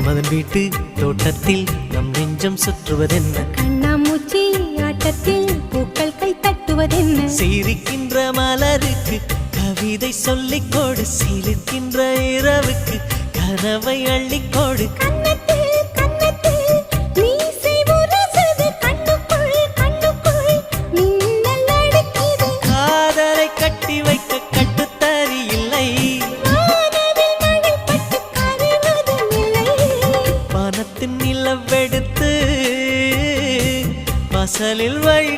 மன்மதன் வீட்டு தோட்டத்தில் நம் நெஞ்சம் சுற்றுவதென்ன? கண்ணாமூச்சி ஆட்டத்தில் பூக்கள் கை தட்டுவதென்ன? சிரிக்கின்ற மலருக்கு கவிதை சொல்லிக்கோடு, சிரிக்கின்ற இரவுக்கு கனவை அள்ளிக்கோடு. காதலை கட்டி வைக்க கட்டுத்தறி இல்லை, பணத்தின் நிலவெடுத்து வாசலில் வழி